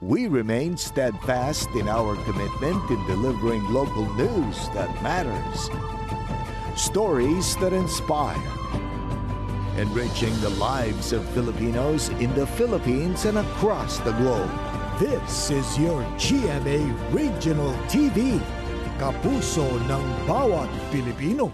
We remain steadfast in our commitment in delivering local news that matters. Stories that inspire. Enriching the lives of Filipinos in the Philippines and across the globe. This is your GMA Regional TV. Kapuso ng bawat Pilipino.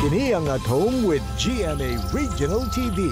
Kini ang At Home with GMA Regional TV.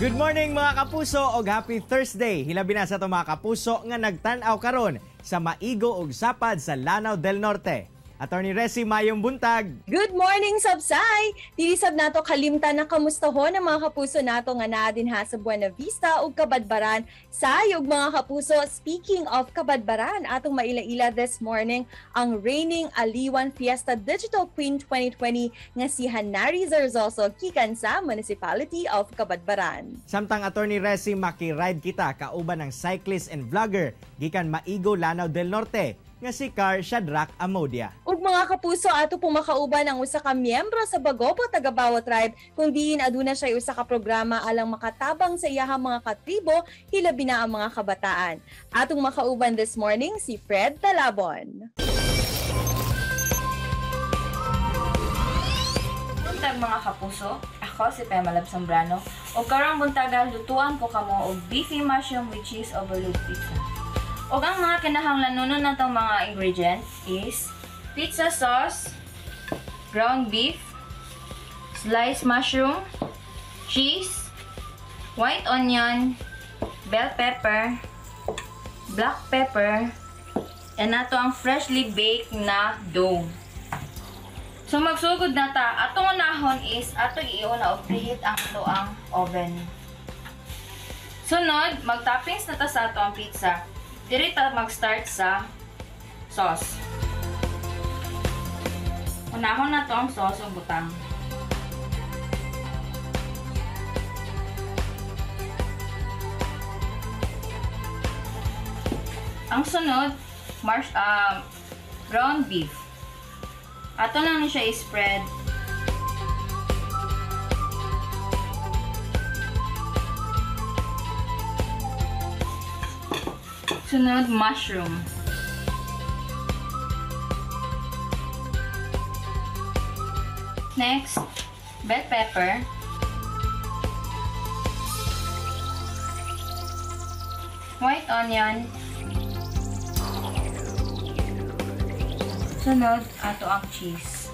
Good morning mga kapuso og happy Thursday. Hilabi na sa to mga kapuso nga nagtan-aw karon sa maigo ug sapad sa Lanao del Norte. Attorney Resi, mayong buntag. Good morning, Sabsay! Tirisab nato kalimtan na kamustahon ang mga kapuso nato nga naa din ha sa Buena Vista ug Kabadbaran. Sayog mga kapuso, speaking of Kabadbaran, atong maila-ila this morning ang reigning Aliwan Fiesta Digital Queen 2020 nga si Hanari Zarzoso gikan sa Municipality of Kabadbaran. Samtang Attorney Resi, makiride kita kauban ng cyclist and vlogger gikan Maigo, Lanao del Norte nga si Car Shadrach Amodia. Ug mga kapuso, ato pong makauban ang usa ka miyembro sa Bagobo Tagabawa Tribe kung diin aduna siya usa ka programa alang makatabang sa iyahang mga katribo hilabi na ang mga kabataan. Atong makauban this morning si Fred Talabon. Buntag mga kapuso, ako si Pamela Zambrano o karong buntaga lutuan ko kamo og beefy mushroom with cheese overload pizza. O ang mga kinahanglanon natong mga ingredients is pizza sauce, ground beef, sliced mushroom, cheese, white onion, bell pepper, black pepper, and nato ang freshly baked na dough. So magsugod na ta. Atong unahon is atong iuna og preheat ang ato ang oven. Sunod, mag-toppings na ta sa ato ang pizza. Diri ta mag-start sa sauce. Unahon na to ang sauce o butang. Ang sunod, ground beef. Ato lang ni siya i-spread. Sunod, mushroom. Next, bell pepper. White onion. Sunod, ato ang cheese.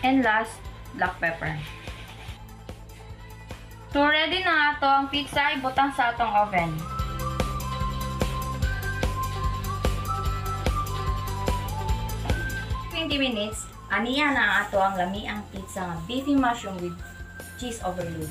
And last, black pepper. So ready na ato ang pizza, ibutang sa atong oven. Minutes, aniya na ato ang lamiang pizza nga beefy mushroom with cheese overload.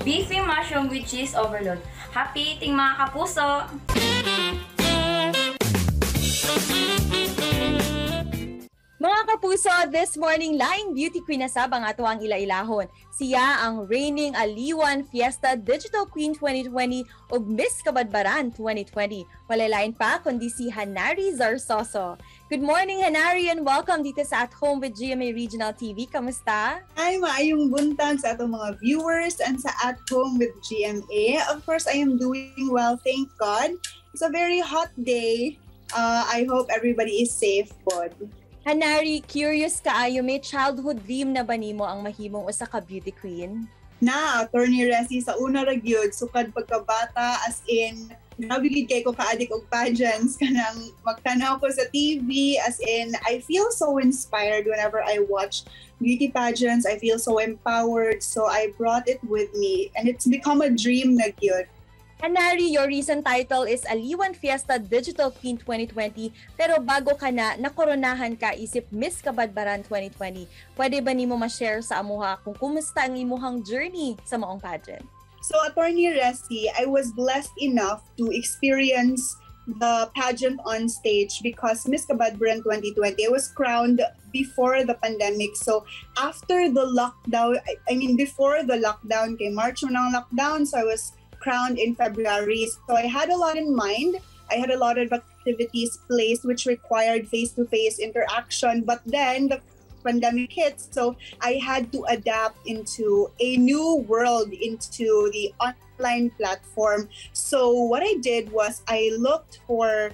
Beefy mushroom with cheese overload. Happy eating mga kapuso! Mga kapuso, this morning laing beauty queen na sab ang ato ang ila-ilahon. Siya ang reigning Aliwan Fiesta Digital Queen 2020 ug Miss Kabadbaran 2020. Walay-lain pa kundi si Hanari Zarzoso. Good morning, Hanari, and welcome dito sa At Home with GMA Regional TV. Kamusta? Ay, maayong buntag sa atong mga viewers and sa At Home with GMA. Of course, I am doing well, thank God. It's a very hot day. I hope everybody is safe pod. Hanari, curious kaayo, may childhood dream na ba nimo ang mahimong usa ka beauty queen? Na, Attorney Resi, sa una ra gyud sukad pagkabata, as in, grabe gid kay ko kaadik og pageants, kanang magtanaw ko sa TV, as in, I feel so inspired whenever I watch beauty pageants. I feel so empowered, so I brought it with me, and it's become a dream na gyud. Hanari, your recent title is Aliwan Fiesta Digital Queen 2020, pero bago ka na, nakoronahan ka isip Miss Kabadbaran 2020. Pwede ba nimo ma-share sa amuha kung kumusta ang imuhang journey sa maong pageant? So, Attorney Resi, I was blessed enough to experience the pageant on stage because Miss Kabadbaran 2020, I was crowned before the pandemic. So, after the lockdown, before the lockdown, kay March mo ng lockdown, so I was crowned in February. So I had a lot in mind. I had a lot of activities placed which required face-to-face interaction. But then the pandemic hit, so I had to adapt into a new world, into the online platform. So what I did was I looked for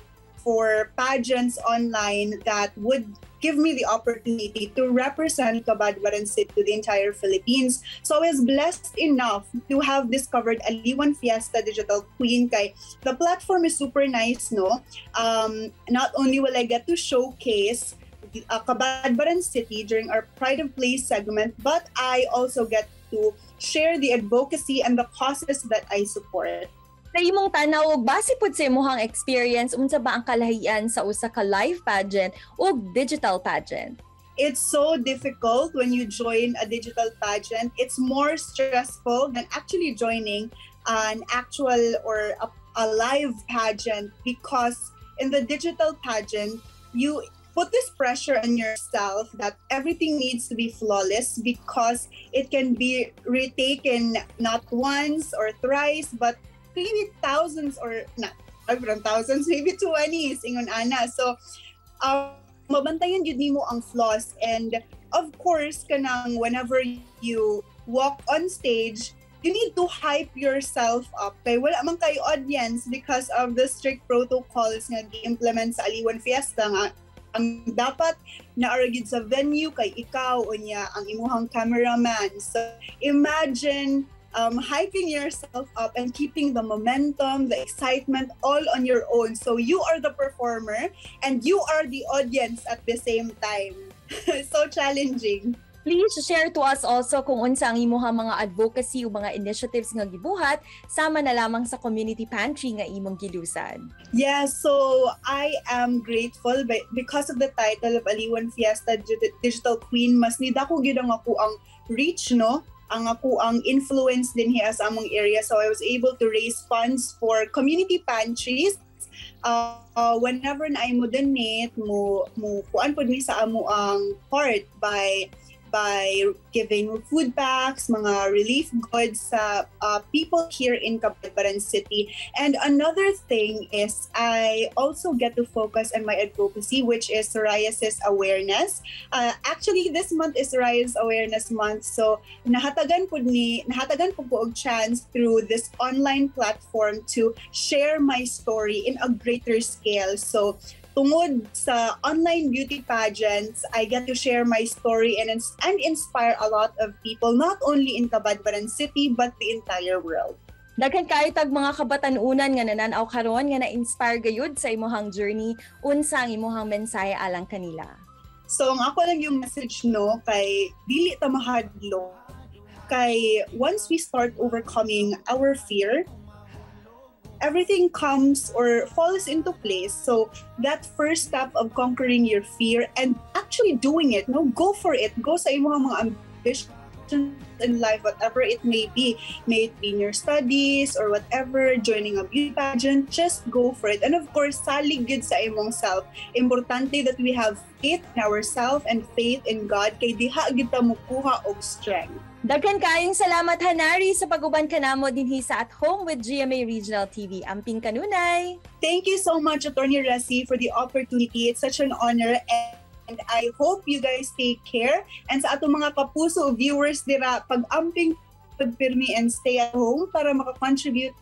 pageants online that would give me the opportunity to represent Kabadbaran City to the entire Philippines. So I was blessed enough to have discovered Aliwan Fiesta Digital Queen. Kay the platform is super nice, no? Not only will I get to showcase Kabadbaran City during our Pride of Place segment, but I also get to share the advocacy and the causes that I support. Sa imong tanaw, base pud sa imong experience, unsa ba ang kalahian sa usa ka live pageant o digital pageant? It's so difficult when you join a digital pageant. It's more stressful than actually joining an actual or a live pageant, because in the digital pageant, you put this pressure on yourself that everything needs to be flawless because it can be retaken not once or thrice, but maybe thousands or not thousands, maybe 20s ingon ana. So mabantayan jud nimo ang flaws, and of course kanang whenever you walk on stage, you need to hype yourself up kay wala man kay audience because of the strict protocols nga gi-implement sa Aliwan Fiesta nga ang dapat naaragid sa venue kay ikaw unya ang imuhang cameraman. So imagine hyping yourself up and keeping the momentum, the excitement all on your own. So you are the performer and you are the audience at the same time. So challenging. Please share to us also kung unsa ang imuhang mga advocacy o mga initiatives nga gibuhat sama na lamang sa community pantry nga imong gilusan. Yeah, so I am grateful because of the title of Aliwan Fiesta Digital Queen. Mas nidako gyud ang ako ang reach, no? Ang ako ang influence din hiya sa among area. So I was able to raise funds for community pantries. Whenever na ay mo donate, mo kuan pod mi sa amo ang part by giving food packs, mga relief goods sa people here in Kabadbaran City. And another thing is I also get to focus on my advocacy, which is psoriasis awareness. Actually, this month is Psoriasis Awareness Month. So nahatagan po og chance through this online platform to share my story in a greater scale. So tungod sa online beauty pageants, I get to share my story and inspire a lot of people, not only in Kabadbaran City, but the entire world. Daghan kayo tag mga kabatanunan nga nananaw karon nga na-inspire gayud sa imuhang journey, unsa ang imuhang mensahe alang kanila? So ang ako lang yung message, no, kay dili ta mahadlo. Kay once we start overcoming our fear, everything comes or falls into place. So that first step of conquering your fear and actually doing it, no, go for it. Go sa imong mga ambitions in life, whatever it may be in your studies or whatever, joining a beauty pageant, just go for it. And of course, salig gid sa imong self. Importante that we have faith in ourselves and faith in God, kay diha gid ta mokuha og strength. Daghan kaayong salamat, Hanari, sa pag-uban ka namo dinhi sa At Home with GMA Regional TV. Amping kanunay! Thank you so much, Attorney Resi, for the opportunity. It's such an honor, and I hope you guys take care. And sa atong mga kapuso viewers dira, pag-amping pagpirmi and stay at home para makakontribute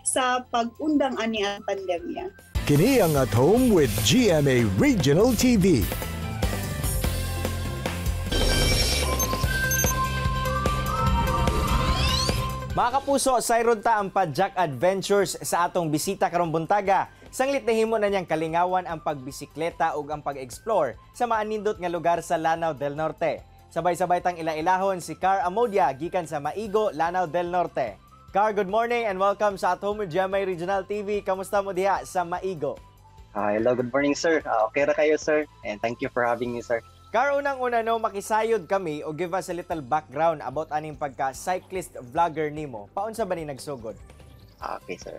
sa pag-undang ani ang pandemya. Kini ang At Home with GMA Regional TV. Mga kapuso, sayron ta ang Padjak Adventures sa atong bisita karong buntaga. Sanglit na himo na niyang kalingawan ang pagbisikleta ug ang pag-explore sa maanindot nga lugar sa Lanao del Norte. Sabay-sabay tang ila-ilahon si Car Amodia gikan sa Maigo, Lanao del Norte. Car, good morning and welcome sa At Home with GMA Regional TV. Kamusta mo diha sa Maigo? Hello, good morning sir. Okay ra kayo sir and thank you for having me sir. Car, unang-una no, makisayod kami o give us a little background about aning pagka-cyclist vlogger nimo. Paunsa ba ni nagsugod? Okay sir.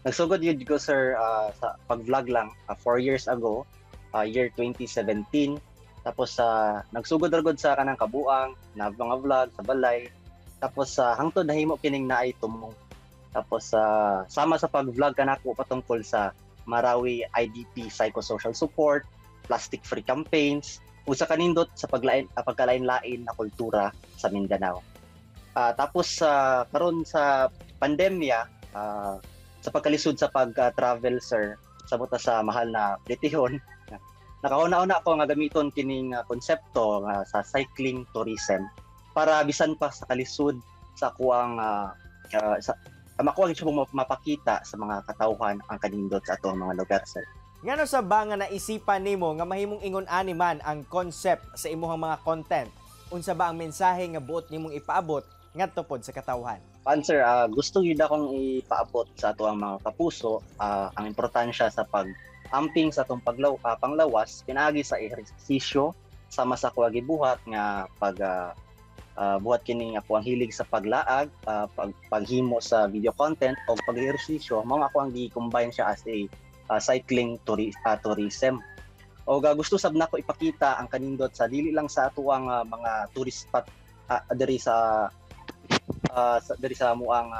Nagsugod yun ko sir sa pag-vlog lang 4 years ago, year 2017. Tapos nagsugod-ragod sa kanang kabuang, na mga vlog sa balay. Tapos hangtod nahimo kining naay tumong. Tapos sama sa pag-vlog kanako patungkol sa Marawi IDP psychosocial support, plastic-free campaigns, usa kanindot sa pagkalain-lain na kultura sa Mindanao. Tapos karon sa pandemya, sa pagkalisod sa pag-travel sir, sabota sa mahal na litihon, nakauna-una ako nga gamiton kining konsepto sa cycling tourism para bisan pa sa kalisod sa kuang makuha siya mapakita sa mga katawhan ang kanindot sa atong mga lugar sir. Ngano sa ba nga naisipan nimo nga mahimong ingon-ani man ang concept sa imong mga content? Unsa ba ang mensahe nga buot nimong ipaabot ngadto pod sa katawhan? Sir, gusto gyud akong ipaabot sa ato ang mga kapuso ang importansya sa pag-amping sa atong panglawas pinaagi sa ehersisyo sama sa kuha gibuhat nga buhat kining ako ang hilig sa paglaag, paghimo sa video content o pag-ehersisyo, mao ako ang gi-combine siya as a cycling tourism. O gusto sab nako ipakita ang kanindot sa dili lang sa atuang mga tourist spot diri sa amuang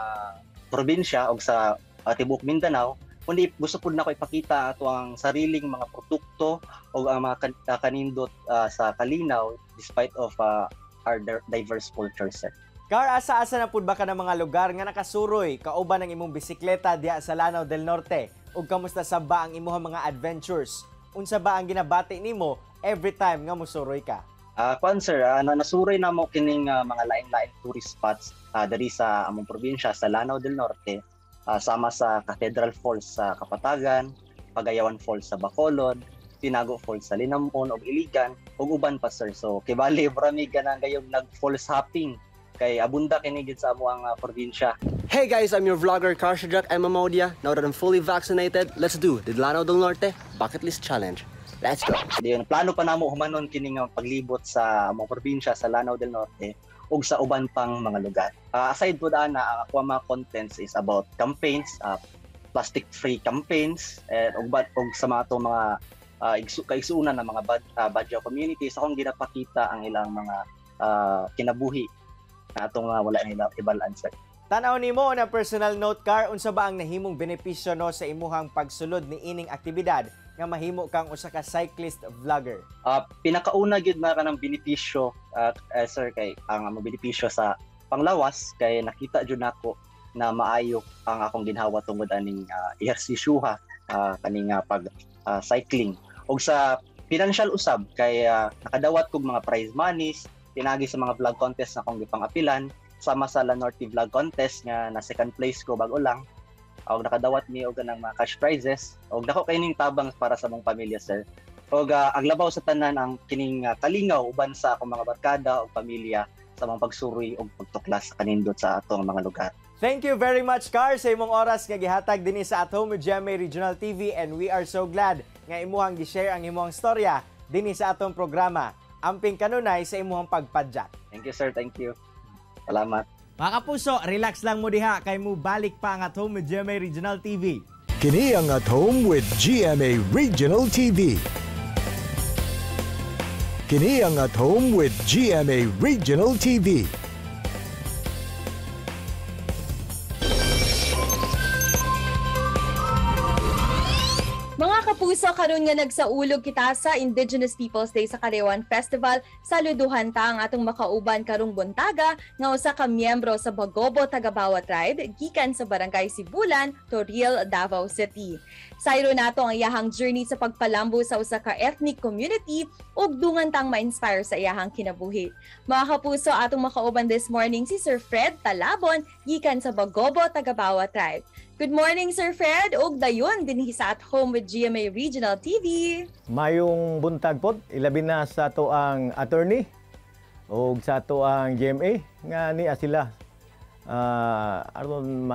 probinsya o sa tibuok Mindanao, kundi gusto pud nako ipakita atuang sariling mga produkto o ang mga kanindot sa kalinaw despite of our diverse culture set. Car, asa-asa na pud ba ka ng mga lugar nga nakasuroy kauban ng imong bisikleta diha sa Lanao del Norte? Ug kamusta sa ba ang imong mga adventures? Unsa ba ang ginabati nimo every time nga mosuroy ka? Sir, nasuroy na mo kining mga lain-lain tourist spots diri sa among probinsya sa Lanao del Norte, sama sa Cathedral Falls sa Kapatagan, Pagayawan Falls sa Bacolod, Tinago Falls sa Linamon ug Iligan ug uban pa sir. So kibali marami ganang gayong nag-falls hopping kay abunda kini gid sa amo ang probinsya. Hey guys, I'm your vlogger Karshajak M. Amodia. Now that I'm fully vaccinated, let's do the Lanao del Norte Bucket List Challenge. Let's go! Diyon, plano pa namo humanon kining paglibot sa among probinsya sa Lanao del Norte ug sa uban pang mga lugar. Aside po daan na ang ako mga contents is about campaigns, plastic-free campaigns, ug sa mga itong mga kaigsuunan ng mga Badjao communities, akong ginapakita ang ilang mga kinabuhi na itong wala nila ibalaan sir. Tanaw nimo na personal note, Car, unsa ba ang nahimong benepisyo no sa imuhang pagsulod ni ining aktibidad nga mahimo kang usa ka cyclist vlogger? Pinakauna gyud na kanang benepisyo sir kay ang benepisyo sa panglawas kay nakita jud nako na maayo ang akong ginhawa tungod aning ehersisyoha kaning pag cycling. Og sa financial usab kay nakadawat kog mga prize monies pinagi sa mga vlog contest na akong gipang-apilan sama sa La Norte Vlog Contest nga na second place ko bago lang. Og nakadawat ni og ng mga cash prizes og dako kay ning tabang para sa mong pamilya sir. Og aglabaw sa tanan ang kining kalingaw uban sa akong mga barkada o pamilya sa mga pagsuroy og pagtuklas kanindot sa atong mga lugar. Thank you very much, Car, sa imong oras nga gihatag dinhi sa At Home with GMA Regional TV, and we are so glad nga imuhang gi-share ang imong storya dinhi sa atong programa. Amping kanunay sa imong pagpadjak. Thank you sir, thank you. Salamat. Mga kapuso, relax lang mo diha kay mo balik pa ang At Home with GMA Regional TV. Kini ang At Home with GMA Regional TV. Kini ang At Home with GMA Regional TV. Mga Mga kapuso, karon nga nagsaulog kita sa Indigenous Peoples Day sa Karewan Festival. Saluduhan ta ang atong makauban karong buntaga nga usa ka miyembro sa Bagobo Tagabawa Tribe gikan sa Barangay Sibulan, Toril, Davao City. Sayro nato ang iyahang journey sa pagpalambo sa usa ka ethnic community ug dungan tang ma-inspire sa iyahang kinabuhi. Mga kapuso, atong makauban this morning si Sir Fred Talabon gikan sa Bagobo Tagabawa Tribe. Good morning, Sir Fred. Og dayon dinhi sa At Home with GMA Regional TV. Mayong buntag pod, ilabi na sa ato ang attorney o sa ato ang GMA nga niya sila aron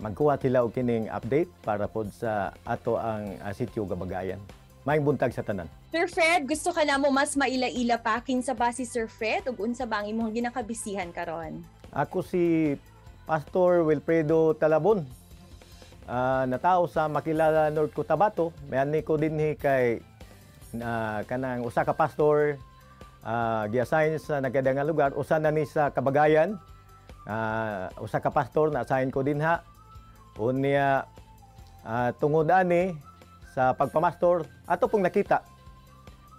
magkuha sila og kining update para pod sa ato ang sitio Gabagayan. Mayong buntag sa tanan. Sir Fred, gusto ka na mo mas maila-ila paking sa base Sir Fred ug unsa ba ang imong ginakabisihan karon? Ako si Pastor Wilfredo Talabon. Natao sa Makilala, North Cotabato. Mayani ko dinhi kay kanang usa ka pastor gi-assign sa nagkadang lugar, usa na ni sa Kabagayan. Usa ka pastor na assign ko dinha. Unya tungod ani sa pagpamastor ato pong nakita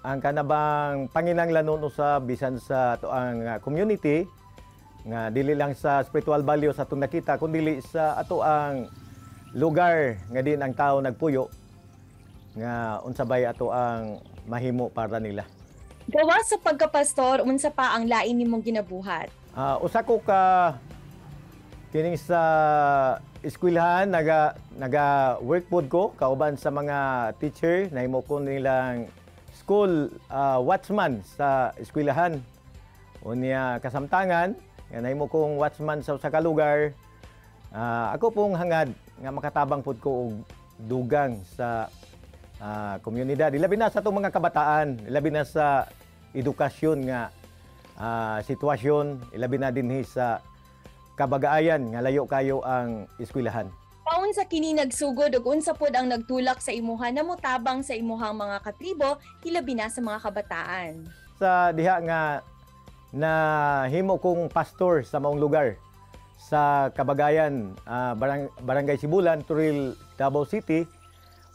ang kanabang panginahanglanon usa bisan sa ato ang community nga dili lang sa spiritual value sa atong nakita kundi sa ato ang lugar nga din ang tao nagpuyo nga unsabay ato ang mahimo para nila. Gawa sa pagkapastor, unsa pa ang lain nimong ginabuhat? Usa ko ka kining sa eskwelahan naga work pod ko kauban sa mga teacher nahimo ko nilang school watchman sa eskwelahan. Unya kasamtangan nga nahimo kong watchman sa usa ka lugar. Ako pong hangad nga makatabang pod ko og dugang sa komunidad. Ilabi na sa itong mga kabataan, ilabi na sa edukasyon nga sitwasyon, ilabi na din sa kabagayan nga layo kayo ang eskwelahan. Paun sa kini nagsugod ug unsa pod ang nagtulak sa imuha na motabang sa imuhang mga katribo, hilabi na sa mga kabataan. Sa diha nga nahimo kong pastor sa maong lugar sa Kabagayan, Barangay Sibulan, Toril, Davao City.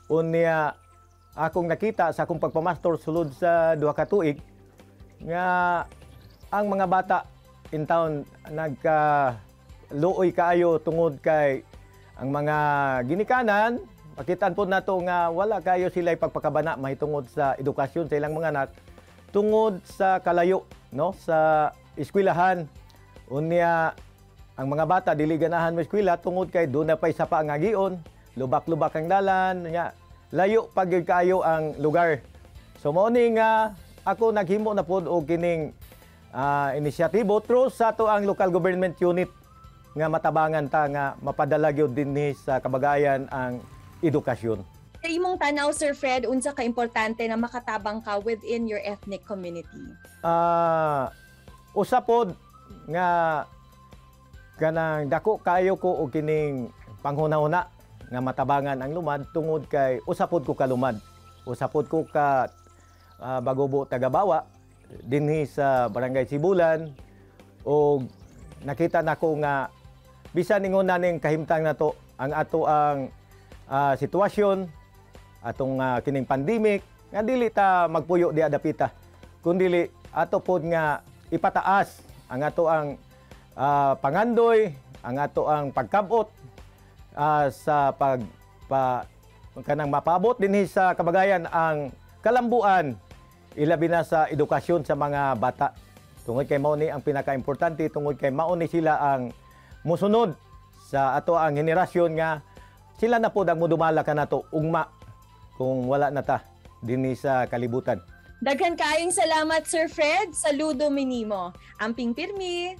Unya akong nakita sa akong pagpamastor sulod sa 2 ka tuig nga ang mga bata in town nagka-luoy kaayo tungod kay ang mga ginikanan. Makitaan po nato nga wala kayo sila pagpakabana mahitungod sa edukasyon sa ilang mga anak tungod sa kalayo no sa eskwelahan. Unya ang mga bata dili ganahan mo eskwela tungod kay doon na pay sa paangagion, lubak-lubak ang dalan, nya layo pag kayo ang lugar. So mao ni nga ako naghimo na pod og kining inisyatibo through sa to ang local government unit nga matabangan ta nga mapadala gyud dinhi sa Kabagayan ang edukasyon. Sa imong tanaw, Sir Fred, unsa ka importante na makatabang ka within your ethnic community? Usa pod nga kanang dako kayo ko og kining panghuna-huna nga matabangan ang lumad tungod kay usapod ko kalumad. Usapod ko ka Bagobo Tagabawa dinhi sa Barangay Sibulan og nakita nako nga bisan ingon naning kahimtang nato ang ato ang sitwasyon atong kining pandemic nga dili ta magpuyo di adapita kundi ato pod nga ipataas ang ato ang pangandoy, ang ato ang pagkabot sa kanang mapabot dinhi sa Kabagayan ang kalambuan ilabi na sa edukasyon sa mga bata. Tungod kay mao ni ang pinaka-importante tungod kay mao ni sila ang musunod sa ato ang henerasyon nga sila na pod ang modumala kanato ugma kung wala na ta dinhi sa kalibutan. Daghan kaayong salamat, Sir Fred. Saludo minimo. Amping pirmi.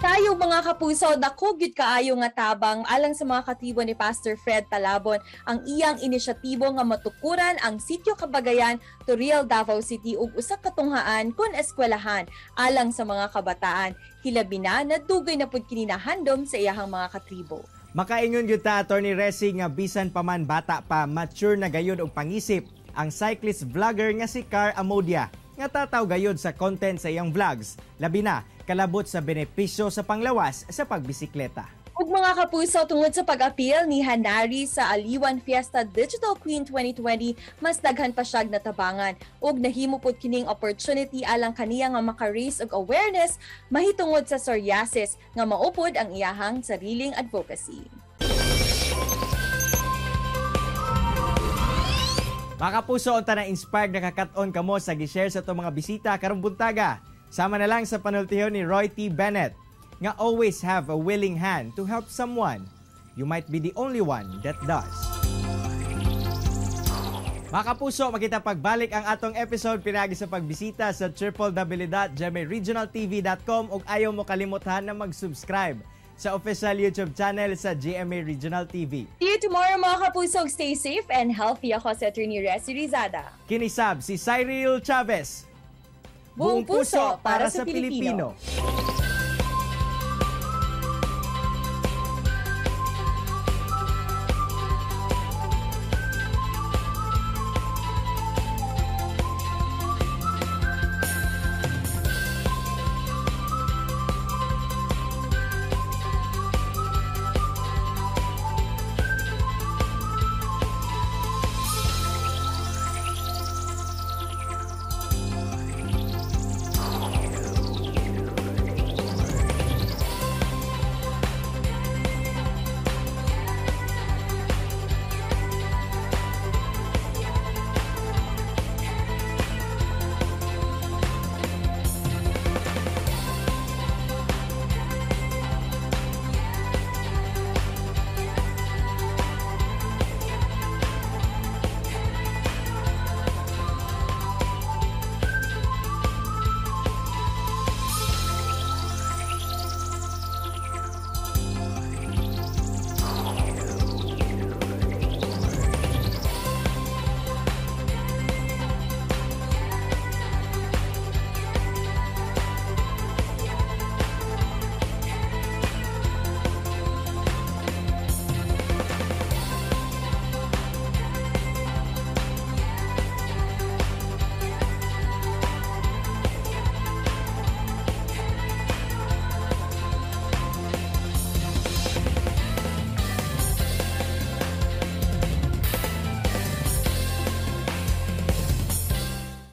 Tayo mga kapuso, dako gyud kaayo nga tabang alang sa mga katibo ni Pastor Fred Talabon ang iyang inisyatibo nga matukuran ang sitio Kabagayan, Toril, Davao City ug usa ka tunghaan kun eskwelahan alang sa mga kabataan. Hilabi na nadugay na pud kini nahandom sa iyahang mga katribo. Makaingon gyud ta Attorney Resi nga bisan pa man bata pa mature na gayud og pangisip ang cyclist vlogger nga si Car Amodia nga tataw gayud sa content sa iyang vlogs, labi na kalabot sa benepisyo sa panglawas sa pagbisikleta. Ug mga kapuso, tungod sa pag-appeal ni Hanari sa Aliwan Fiesta Digital Queen 2020, mas daghan pa siyang natabangan. Ug nahimo pud kining opportunity alang kaniya nga maka-raise og awareness mahitungod sa psoriasis nga maupod ang iyahang sariling advocacy. Mga kapuso, unta na inspired nakakat-on kamo sa gi-share sa itong mga bisita karong buntaga. Sama na lang sa panultihon ni Roy T. Bennett nga always have a willing hand to help someone. You might be the only one that does. Mga kapuso, makita pagbalik ang atong episode pinagi sa pagbisita sa www.gmaregionaltv.com ug ayaw mo kalimutan na mag-subscribe sa official YouTube channel sa GMA Regional TV. See you tomorrow mga kapuso. Stay safe and healthy. Ako si Attorney Resi Rizada. Kinisab si Cyril Chavez. Buong puso para sa Pilipino.